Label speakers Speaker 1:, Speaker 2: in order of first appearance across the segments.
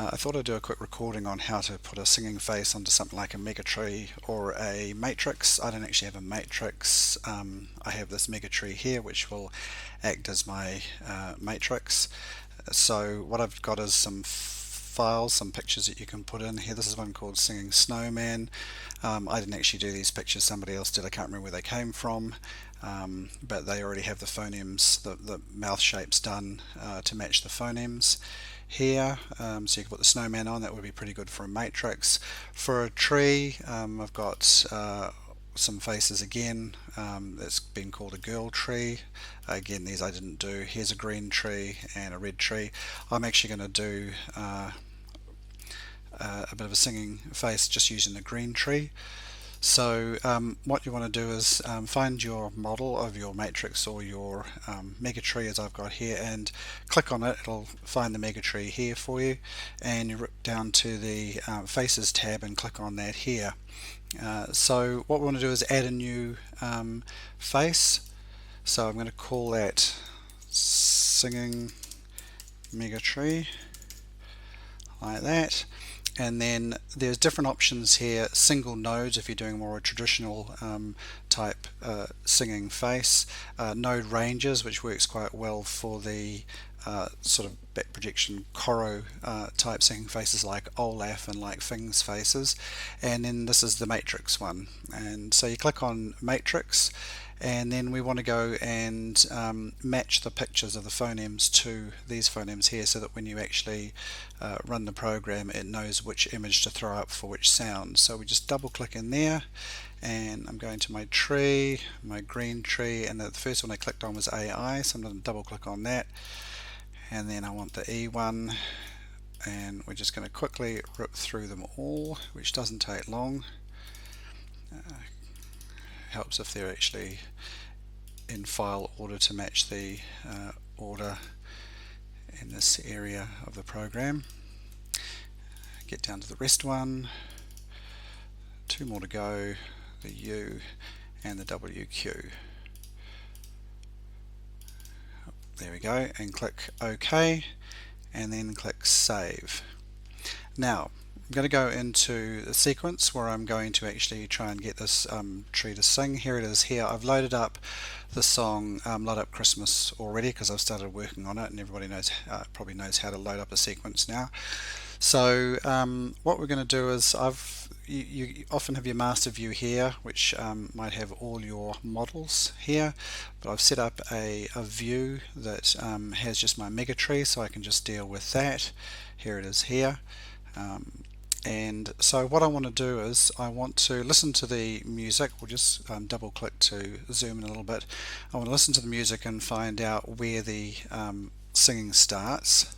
Speaker 1: I thought I'd do a quick recording on how to put a singing face onto something like a megatree or a matrix. I don't actually have a matrix. I have this megatree here which will act as my matrix. So what I've got is some files, some pictures that you can put in here. This is one called Singing Snowman. I didn't actually do these pictures, somebody else did. I can't remember where they came from, but they already have the phonemes, the mouth shapes done to match the phonemes here. So you can put the snowman on, that would be pretty good for a matrix. For a tree, I've got some faces again. That's been called a girl tree. Again, these I didn't do. Here's a green tree and a red tree. I'm actually going to do a bit of a singing face just using the green tree. So what you want to do is find your model of your matrix or your megatree, as I've got here, and click on it. It'll find the megatree here for you, and you rip down to the Faces tab and click on that here. So what we want to do is add a new face. So I'm going to call that Singing Megatree, like that. And then there's different options here. Single nodes if you're doing more a traditional type singing face. Node ranges, which works quite well for the sort of back projection Coro type singing faces like Olaf and like Fing's faces. And then this is the matrix one. And so you click on matrix, and then we want to go and match the pictures of the phonemes to these phonemes here, so that when you actually run the program, it knows which image to throw up for which sound. So we just double click in there, and I'm going to my tree, my green tree, and the first one I clicked on was AI, so I'm going to double click on that, and then I want the E one, and we're just going to quickly rip through them all, which doesn't take long. Helps if they're actually in file order to match the order in this area of the program. Get down to the rest one, two more to go, the U and the WQ. There we go, and click OK, and then click Save. Now I'm going to go into the sequence where I'm going to actually try and get this tree to sing. Here it is here. I've loaded up the song Load Up Christmas already because I've started working on it, and everybody knows probably knows how to load up a sequence now. So what we're going to do is you often have your master view here, which might have all your models here, but I've set up a view that has just my megatree, so I can just deal with that. Here it is here. And so what I want to do is I want to listen to the music. We'll just double click to zoom in a little bit. I want to listen to the music and find out where the singing starts.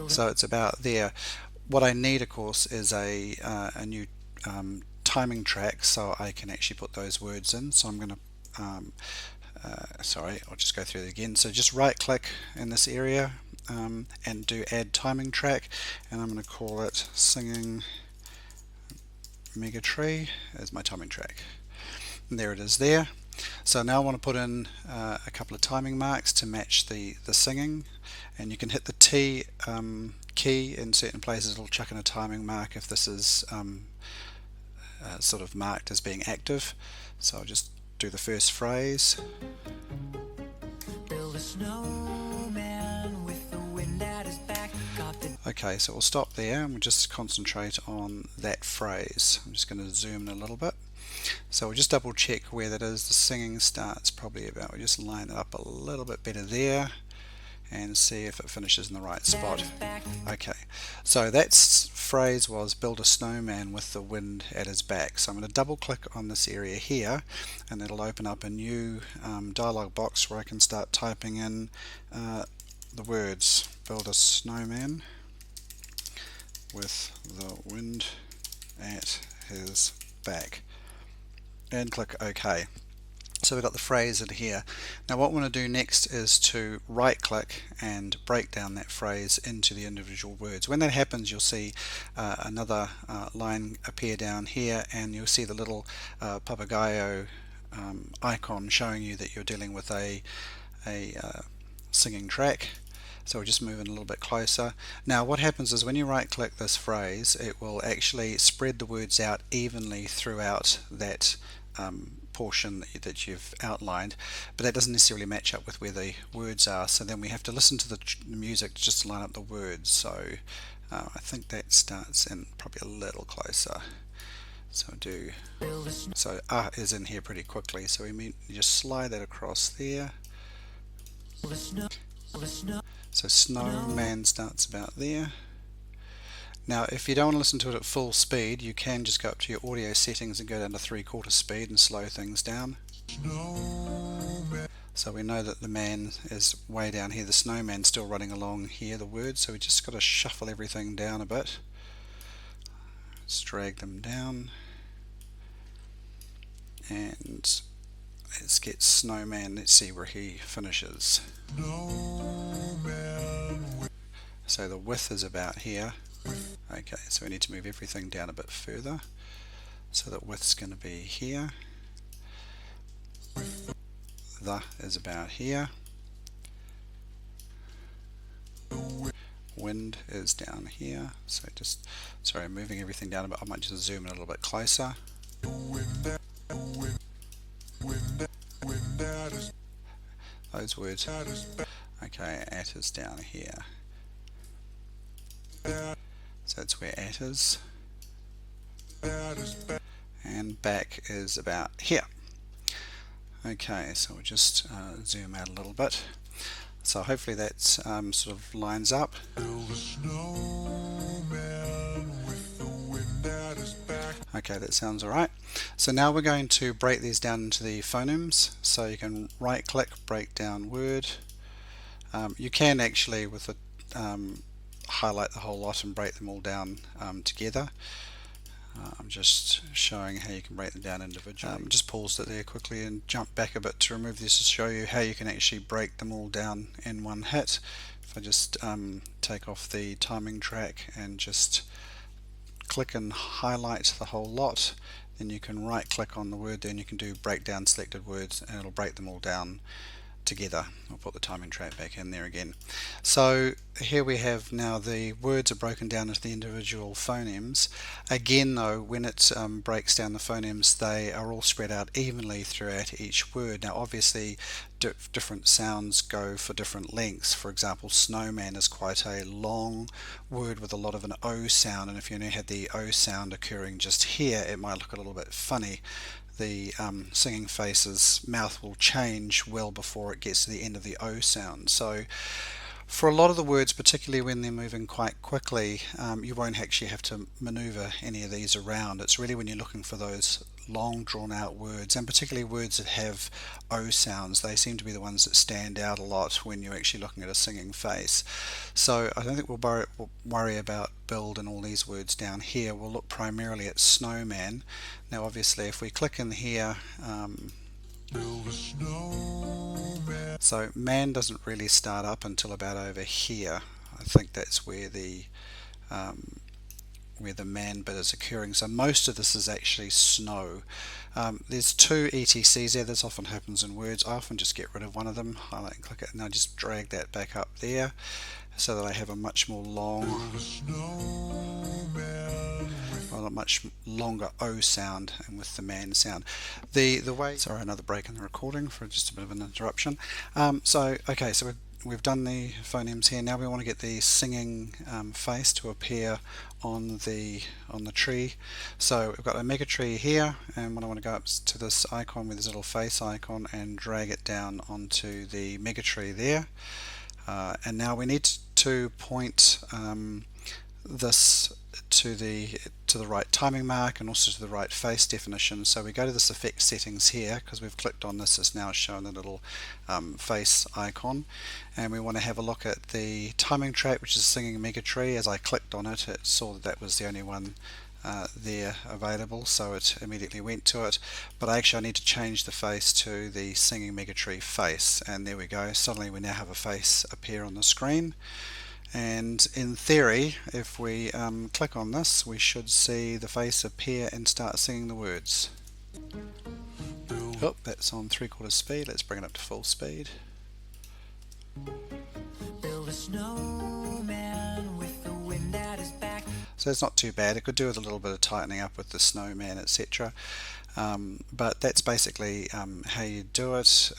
Speaker 1: So it's about there. What I need, of course, is a new timing track so I can actually put those words in. So I'm going to sorry, I'll just go through it again. So just right click in this area and do add timing track, and I'm going to call it Singing Megatree as my timing track. And there it is there. So now I want to put in a couple of timing marks to match the singing, and you can hit the T key in certain places. It'll chuck in a timing mark if this is sort of marked as being active. So I'll just do the first phrase. Build a snowman with the wind at his back. Okay, so we'll stop there and we'll just concentrate on that phrase. I'm just going to zoom in a little bit. So we'll just double check where that is. The singing starts probably about, we'll just line it up a little bit better there and see if it finishes in the right spot. Okay, so that phrase was build a snowman with the wind at his back. So I'm going to double click on this area here, and it'll open up a new dialog box where I can start typing in the words build a snowman with the wind at his back, and click OK. So we've got the phrase in here. Now what we want to do next is to right click and break down that phrase into the individual words. When that happens, you'll see another line appear down here, and you'll see the little papagayo icon showing you that you're dealing with a singing track. So we're just moving a little bit closer. Now what happens is when you right click this phrase, it will actually spread the words out evenly throughout that portion that you've outlined, but that doesn't necessarily match up with where the words are, so then we have to listen to the music just to line up the words. So I think that starts in probably a little closer. So is in here pretty quickly, so we just slide that across there. So snowman starts about there. Now if you don't want to listen to it at full speed, you can just go up to your audio settings and go down to 3/4 speed and slow things down. So we know that the man is way down here, the snowman's still running along here, the words, so we just got to shuffle everything down a bit. Let's drag them down. And let's get snowman, let's see where he finishes. So the width is about here. Okay, so we need to move everything down a bit further. So that width's going to be here. The is about here. Wind is down here. So just, sorry, I'm moving everything down a bit. I might just zoom in a little bit closer. Those words. Okay, at is down here. So that's where at is. And back is about here. Okay, so we'll just zoom out a little bit. So hopefully that sort of lines up. Okay, that sounds alright. So now we're going to break these down into the phonemes. So you can right click, break down word. You can actually with the highlight the whole lot and break them all down together. I'm just showing how you can break them down individually. Just paused it there quickly and jump back a bit to remove this to show you how you can actually break them all down in one hit. If I just take off the timing track and just click and highlight the whole lot, then you can right click on the word, then you can do break down selected words and it'll break them all down together. I'll put the timing track back in there again. So here we have now the words are broken down into the individual phonemes. Again though, when it breaks down the phonemes, they are all spread out evenly throughout each word. Now obviously different sounds go for different lengths. For example, snowman is quite a long word with a lot of an O sound, and if you only had the O sound occurring just here, it might look a little bit funny. The singing face's mouth will change well before it gets to the end of the O sound. So for a lot of the words, particularly when they're moving quite quickly, you won't actually have to maneuver any of these around. It's really when you're looking for those long drawn out words, and particularly words that have O sounds, they seem to be the ones that stand out a lot when you're actually looking at a singing face. So I don't think we'll worry about build and all these words down here. We'll look primarily at snowman. Now obviously if we click in here, build a snowman. So man doesn't really start up until about over here. I think that's where the man bit is occurring. So most of this is actually snow. There's two ETCs there. This often happens in words. I often just get rid of one of them, highlight and click it, and I just drag that back up there so that I have a much more much longer O sound and with the man sound. The way, sorry, another break in the recording for just a bit of an interruption. So we've done the phonemes here. Now we want to get the singing face to appear on the tree. So we've got a megatree here, and when I want to go up to this icon with this little face icon and drag it down onto the megatree there. And now we need to point this to the right timing mark and also to the right face definition. So we go to this effect settings here, because we've clicked on this, it's now showing the little face icon, and we want to have a look at the timing track, which is singing megatree. As I clicked on it, it saw that was the only one there available, so it immediately went to it. But I need to change the face to the singing megatree face, and there we go. Suddenly we now have a face appear on the screen. And in theory, if we click on this, we should see the face appear and start singing the words. Oh, that's on 3/4 speed. Let's bring it up to full speed. So it's not too bad. It could do with a little bit of tightening up with the snowman, etc. But that's basically how you do it.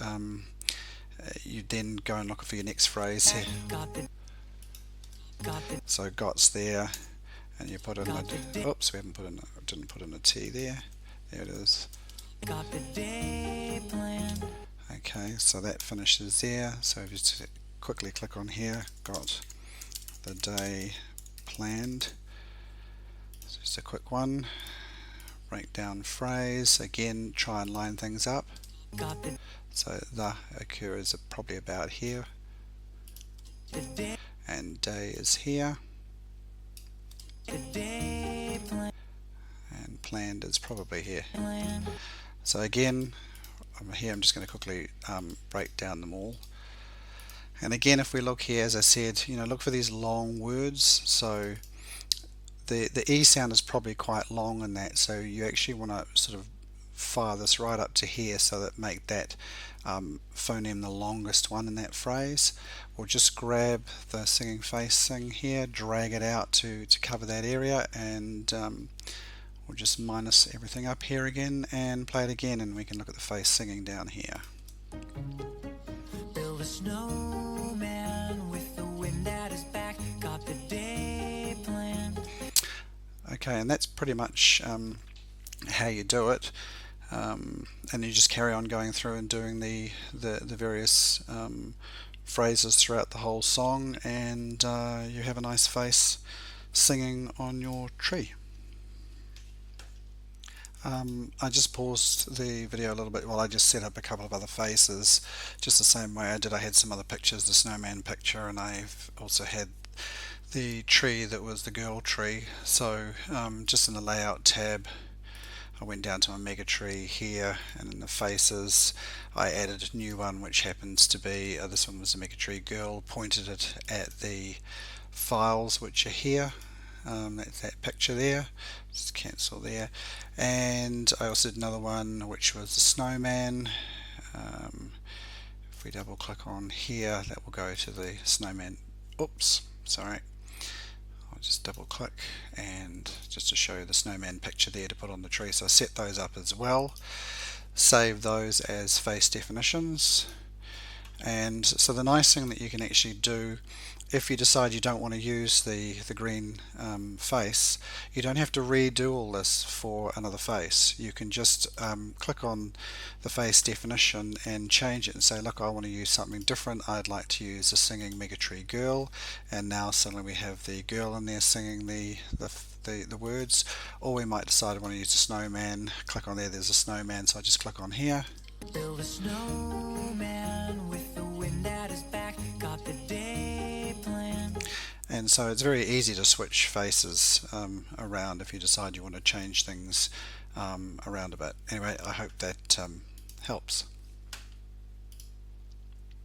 Speaker 1: You then go and look for your next phrase here. So got's there, and you put in a, oops, we haven't put in, didn't put in a T there. There it is. Okay, so that finishes there. So if you just quickly click on here, got the day planned. So just a quick one. Breakdown phrase. Again, try and line things up. So the occurs probably about here, and day is here, and planned is probably here. So again, I'm just going to quickly break down them all. And again, if we look here, as I said, look for these long words. So the E sound is probably quite long in that, so you actually want to sort of fire this right up to here, so that make that phoneme the longest one in that phrase. Or just grab the singing face thing here, drag it out to cover that area, and we'll just minus everything up here again and play it again, and we can look at the face singing down here. Build a snowman with the wind at his back, got the day planned. Okay, and that's pretty much how you do it. And you just carry on going through and doing the various phrases throughout the whole song, and you have a nice face singing on your tree. I just paused the video a little bit while I just set up a couple of other faces, just the same way I did. I had some other pictures, the snowman picture, and I've also had the tree that was the girl tree. So just in the layout tab, I went down to my megatree here, and in the faces I added a new one, which happens to be this one was a megatree girl, pointed it at the files which are here. That's that picture there, just cancel there. And I also did another one which was the snowman. If we double click on here, that will go to the snowman. Oops, sorry, I'll just double click, and just to show you the snowman picture there to put on the tree. So I set those up as well, save those as face definitions. And so the nice thing that you can actually do, if you decide you don't want to use the green face, you don't have to redo all this for another face. You can just click on the face definition and change it and say, look, I want to use something different. I'd like to use a singing megatree girl, and now suddenly we have the girl in there singing the words. Or we might decide I want to use a snowman. Click on there, there's a snowman, so I just click on here. Build a snowman with the wind at his back, got the day planned. And so it's very easy to switch faces around if you decide you want to change things around a bit. Anyway, I hope that helps.